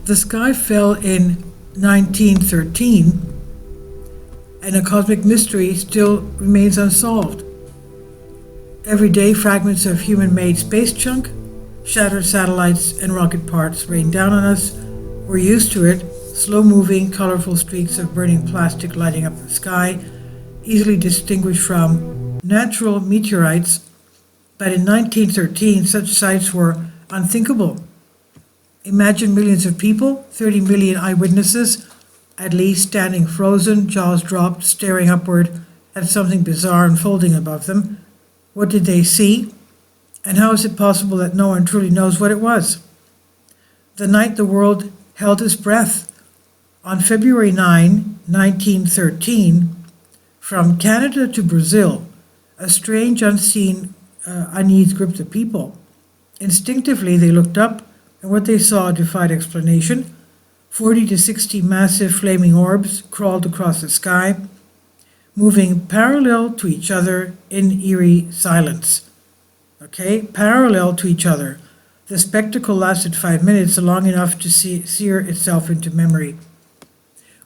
The sky fell in 1913, and a cosmic mystery still remains unsolved. Every day, fragments of human-made space junk, shattered satellites, and rocket parts rain down on us. We're used to it, slow-moving, colorful streaks of burning plastic lighting up the sky, easily distinguished from natural meteorites. But in 1913, such sights were unthinkable. Imagine millions of people, 30 million eyewitnesses, at least, standing frozen, jaws dropped, staring upward at something bizarre unfolding above them. What did they see? And how is it possible that no one truly knows what it was? The night the world held its breath. On February 9, 1913, from Canada to Brazil, a strange, unseen unease gripped the people. Instinctively, they looked up, and what they saw defied explanation. 40 to 60 massive flaming orbs crawled across the sky, moving parallel to each other in eerie silence. Okay, parallel to each other. The spectacle lasted 5 minutes, long enough to sear itself into memory.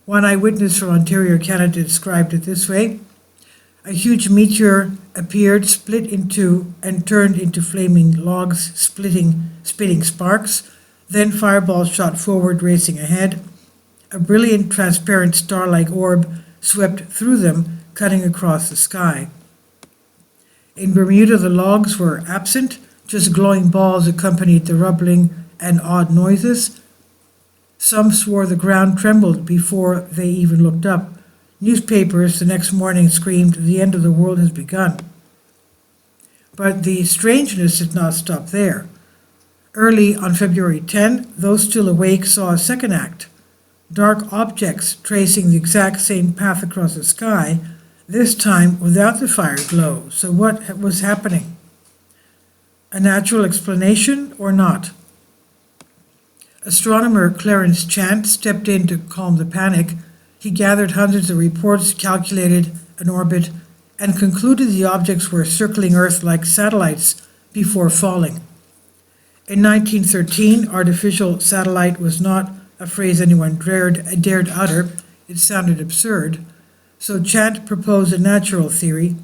One eyewitness from Ontario, Canada, described it this way: a huge meteor appeared, split into and turned into flaming logs, spitting sparks. Then fireballs shot forward, racing ahead. A brilliant, transparent star-like orb swept through them, cutting across the sky. In Bermuda, the logs were absent, just glowing balls accompanied the rumbling and odd noises. Some swore the ground trembled before they even looked up. Newspapers the next morning screamed, "The end of the world has begun." But the strangeness did not stop there. Early on February 10, those still awake saw a second act. Dark objects tracing the exact same path across the sky, this time without the fire glow. So what was happening? A natural explanation or not? Astronomer Clarence Chant stepped in to calm the panic. He gathered hundreds of reports, calculated an orbit, and concluded the objects were circling Earth like satellites before falling. In 1913, artificial satellite was not a phrase anyone dared utter. It sounded absurd. So Chant proposed a natural theory.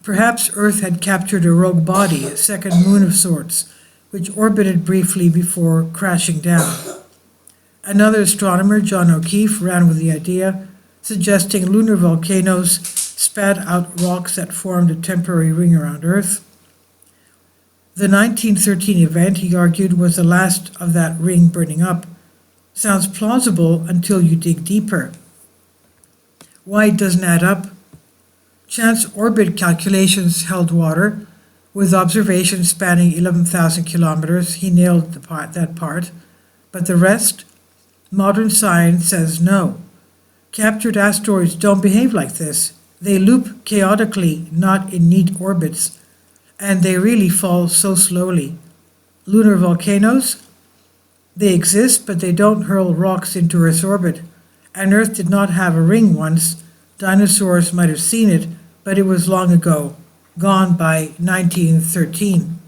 Perhaps Earth had captured a rogue body, a second moon of sorts, which orbited briefly before crashing down. Another astronomer, John O'Keefe, ran with the idea, suggesting lunar volcanoes spat out rocks that formed a temporary ring around Earth. The 1913 event, he argued, was the last of that ring burning up. Sounds plausible until you dig deeper. Why it doesn't add up? Chant's orbit calculations held water. With observations spanning 11,000 kilometers, he nailed that part. But the rest? Modern science says no. Captured asteroids don't behave like this. They loop chaotically, not in neat orbits. And they really fall so slowly. Lunar volcanoes? They exist, but they don't hurl rocks into Earth's orbit. And Earth did not have a ring once. Dinosaurs might have seen it, but it was long ago, gone by 1913.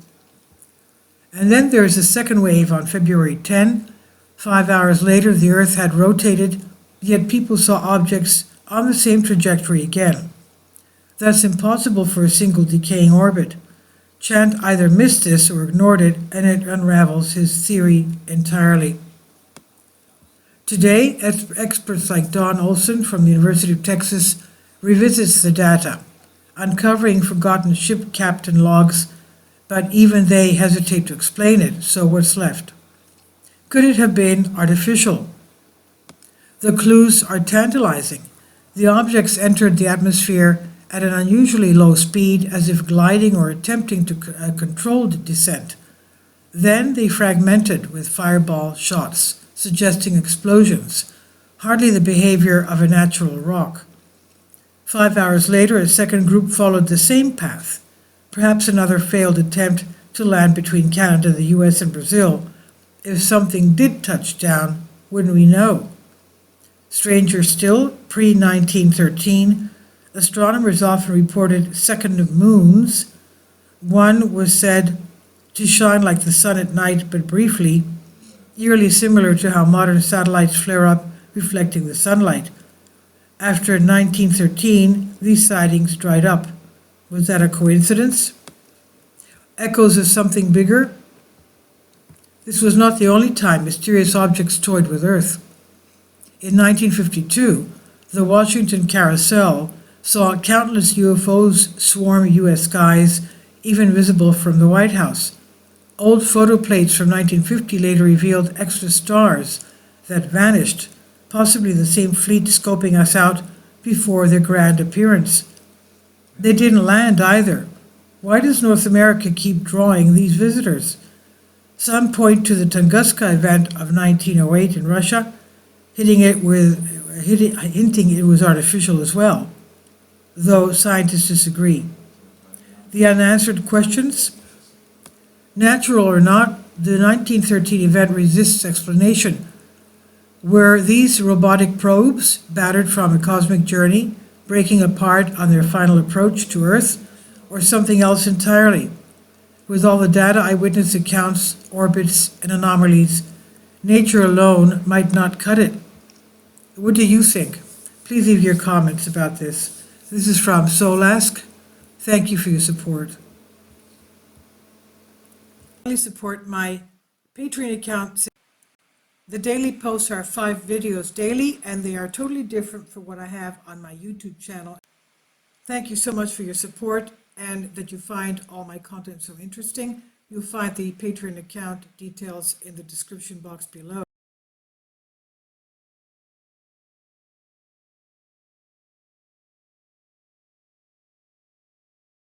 And then there's a second wave on February 10. 5 hours later, the Earth had rotated, yet people saw objects on the same trajectory again. That's impossible for a single decaying orbit. Chant either missed this or ignored it, and it unravels his theory entirely. Today, experts like Don Olson from the University of Texas revisits the data, uncovering forgotten ship captain logs, but even they hesitate to explain it, so what's left? Could it have been artificial? The clues are tantalizing. The objects entered the atmosphere at an unusually low speed, as if gliding or attempting to controlled descent. Then they fragmented with fireball shots, suggesting explosions, hardly the behavior of a natural rock. 5 hours later, a second group followed the same path, perhaps another failed attempt to land between Canada, the US, and Brazil. If something did touch down, wouldn't we know? Stranger still, pre-1913, astronomers often reported second moons. One was said to shine like the sun at night, but briefly. eerily similar to how modern satellites flare up reflecting the sunlight. After 1913, these sightings dried up. Was that a coincidence? Echoes of something bigger? This was not the only time mysterious objects toyed with Earth. In 1952, the Washington Carousel saw countless UFOs swarm U.S. skies, even visible from the White House. Old photo plates from 1950 later revealed extra stars that vanished, possibly the same fleet scoping us out before their grand appearance. They didn't land either. Why does North America keep drawing these visitors? Some point to the Tunguska event of 1908 in Russia, hinting it was artificial as well, though scientists disagree. The unanswered questions? Natural or not, the 1913 event resists explanation. Were these robotic probes, battered from a cosmic journey, breaking apart on their final approach to Earth, or something else entirely? With all the data, eyewitness accounts, orbits, and anomalies, nature alone might not cut it. What do you think? Please leave your comments about this. This is from Solask. Thank you for your support. Please support my Patreon account. The daily posts are 5 videos daily, and they are totally different from what I have on my YouTube channel. Thank you so much for your support and that you find all my content so interesting. You'll find the Patreon account details in the description box below.